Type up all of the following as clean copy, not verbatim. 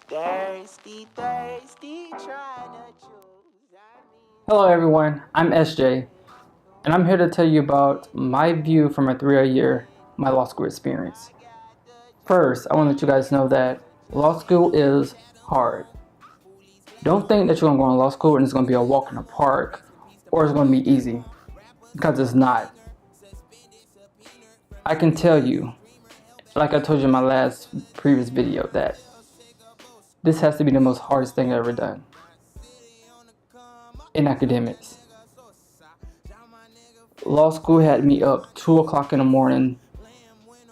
Thirsty, thirsty, trying to choose. Hello everyone, I'm SJ, and I'm here to tell you about my view from a 3-year year, my law school experience. First, I want to let you guys know that law school is hard. Don't think that you're going to go to law school and it's going to be a walk in the park or it's going to be easy, because it's not. I can tell you, like I told you in my previous video, that this has to be the most hardest thing I've ever done in academics. Law school had me up 2 o'clock in the morning,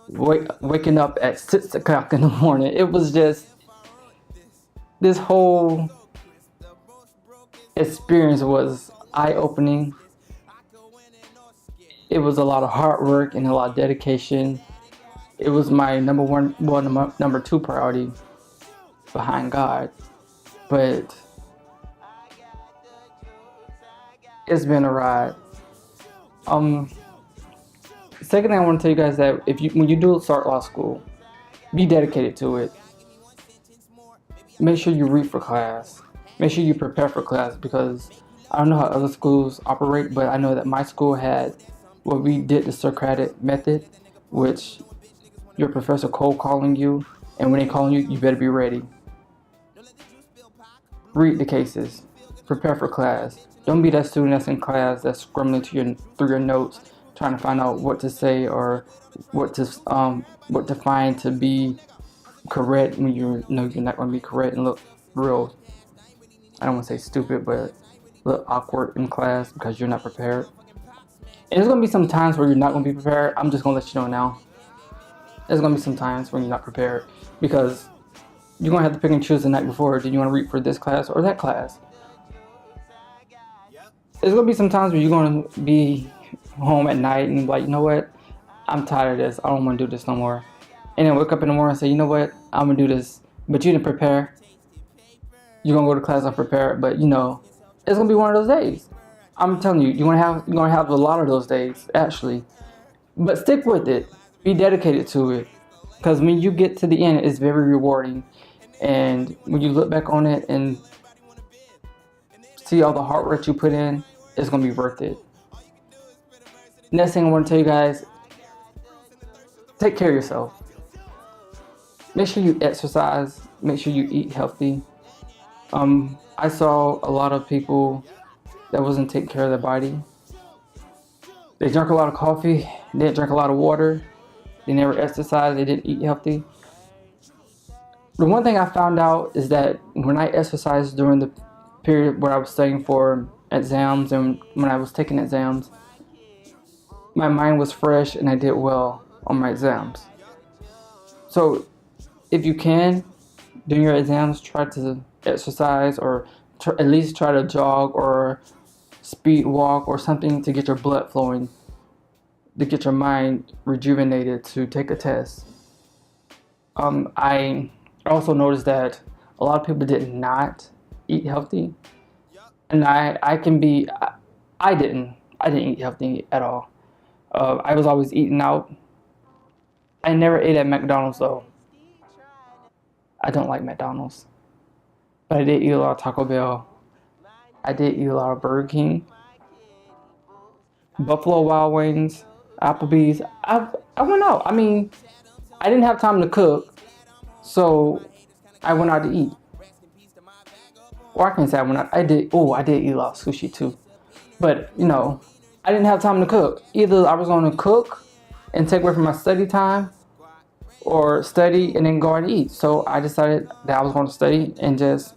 waking up at 6 o'clock in the morning. It was just, this whole experience was eye-opening. It was a lot of hard work and a lot of dedication. It was my number two priority behind God. But it's been a ride. Second thing I want to tell you guys that when you do start law school, be dedicated to it. Make sure you read for class. Make sure you prepare for class, because I don't know how other schools operate, but I know that my school had what we did the Socratic method, which your professor cold calling you, and when they calling you, you better be ready. Read the cases. Prepare for class. Don't be that student that's in class that's scrambling through your notes, trying to find out what to say or what to find to be correct when you know you're not going to be correct, and look real, I don't want to say stupid, but look awkward in class because you're not prepared. And there's going to be some times where you're not going to be prepared. I'm just going to let you know now. There's going to be some times when you're not prepared, because you're going to have to pick and choose the night before. Do you want to read for this class or that class? There's going to be some times where you're going to be home at night and be like, you know what? I'm tired of this. I don't want to do this no more. And then wake up in the morning and say, you know what? I'm going to do this. But you didn't prepare. You're going to go to class unprepared, but it's going to be one of those days. I'm telling you, you're going to have a lot of those days, actually. But stick with it. Be dedicated to it. Because when you get to the end, it's very rewarding. And when you look back on it and see all the hard work you put in, it's going to be worth it. Next thing I want to tell you guys, take care of yourself. Make sure you exercise. Make sure you eat healthy. I saw a lot of people that wasn't taking care of their body. They drank a lot of coffee. They didn't drink a lot of water. They never exercised. They didn't eat healthy. The one thing I found out is that when I exercised during the period where I was studying for exams and when I was taking exams, my mind was fresh and I did well on my exams. So if you can, during your exams, try to exercise, or at least try to jog or speed walk or something to get your blood flowing, to get your mind rejuvenated to take a test. I also noticed that a lot of people did not eat healthy, and I didn't eat healthy at all. I was always eating out. I never ate at McDonald's though. I don't like McDonald's, but I did eat a lot of Taco Bell. I did eat a lot of Burger King, Buffalo Wild Wings, Applebee's. I went out. I mean, I didn't have time to cook, so I went out to eat. Or I can't say I went out. I did eat a lot of sushi too. But, I didn't have time to cook. Either I was going to cook and take away from my study time, or study and then go out and eat. So I decided that I was going to study and just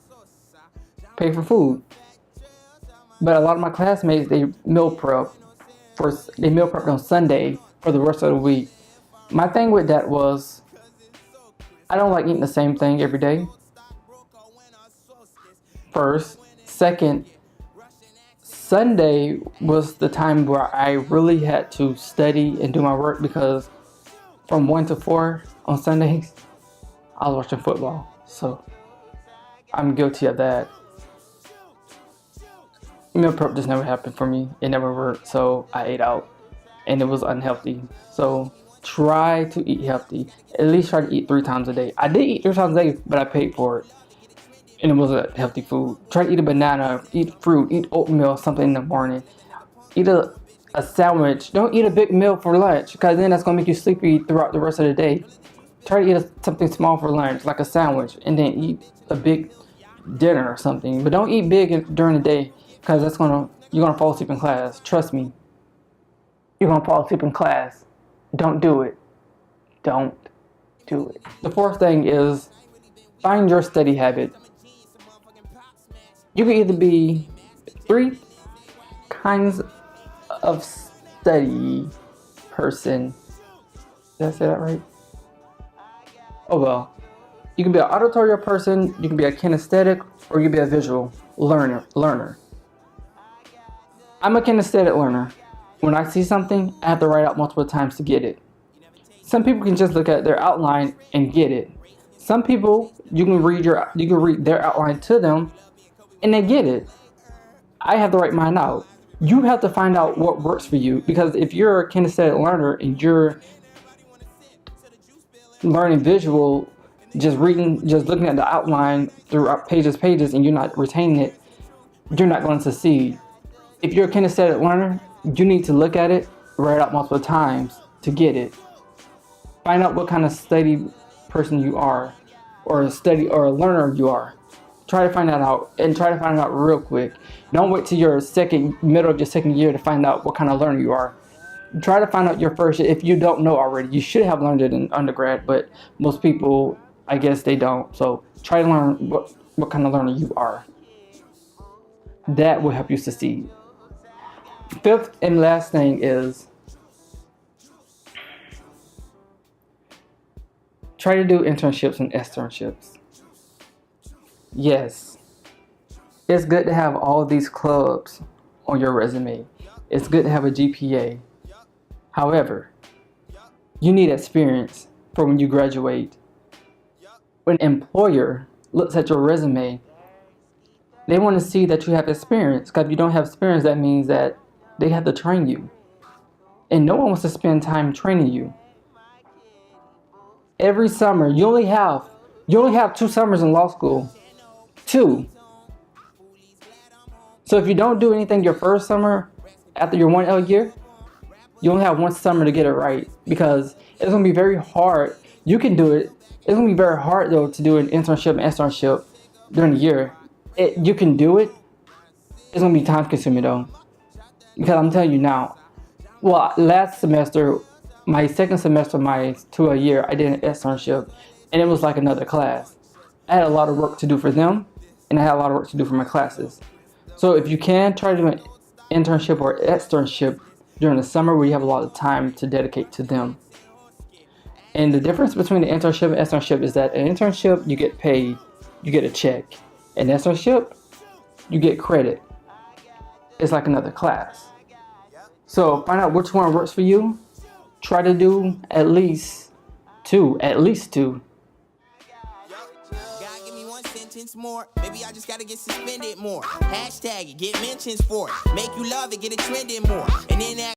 pay for food. But a lot of my classmates, they meal prep on Sunday for the rest of the week. My thing with that was, I don't like eating the same thing every day. First. Second, Sunday was the time where I really had to study and do my work, because from 1 to 4 on Sundays, I was watching football. So I'm guilty of that. Meal prep just never happened for me. It never worked, so I ate out, and it was unhealthy. So try to eat healthy. At least try to eat 3 times a day. I did eat 3 times a day, but I paid for it. and it was a healthy food. Try to eat a banana, eat fruit, eat oatmeal, something in the morning. Eat a sandwich. Don't eat a big meal for lunch because then that's going to make you sleepy throughout the rest of the day. Try to eat something small for lunch, like a sandwich, and then eat a big dinner or something. But don't eat big during the day because you're gonna fall asleep in class. Trust me, you're gonna fall asleep in class. Don't do it. Don't do it. The fourth thing is find your study habit. You can either be three kinds of study person. Did I say that right? Oh well. You can be an auditory person, you can be a kinesthetic, or you can be a visual learner. I'm a kinesthetic learner. When I see something, I have to write out multiple times to get it. Some people can just look at their outline and get it. Some people you can read their outline to them and they get it. I have to write mine out. You have to find out what works for you, because if you're a kinesthetic learner and you're learning visual, just looking at the outline throughout pages, and you're not retaining it, you're not going to succeed. If you're a kinesthetic learner, you need to look at it, write it out multiple times to get it. Find out what kind of study person you are, or a learner you are. Try to find that out, and try to find it out real quick. Don't wait till your middle of your second year to find out what kind of learner you are. Try to find out your first year. If you don't know already, you should have learned it in undergrad, but most people, I guess, they don't. So try to learn what kind of learner you are. That will help you succeed. Fifth and last thing is try to do internships and externships. Yes, it's good to have all these clubs on your resume. It's good to have a GPA. However, you need experience for when you graduate. When an employer looks at your resume, they want to see that you have experience. Because if you don't have experience, that means that they have to train you. And no one wants to spend time training you. Every summer, you only have 2 summers in law school. 2. So if you don't do anything your first summer after your 1L year, you only have 1 summer to get it right, because it's going to be very hard. You can do it. It's going to be very hard though to do an internship and externship during the year. You can do it. It's going to be time consuming though. Because I'm telling you now, well, last semester, my second semester, my 2L year, I did an externship, and it was like another class. I had a lot of work to do for them, and I had a lot of work to do for my classes. So if you can, try to do an internship or externship during the summer where you have a lot of time to dedicate to them. And the difference between the internship and externship is that an internship, you get paid, you get a check. An externship, you get credit. It's like another class. So find out which one works for you. Try to do at least two. More. Maybe I just gotta get suspended more. Hashtag it, get mentions for it. Make you love it, get it trending more. And then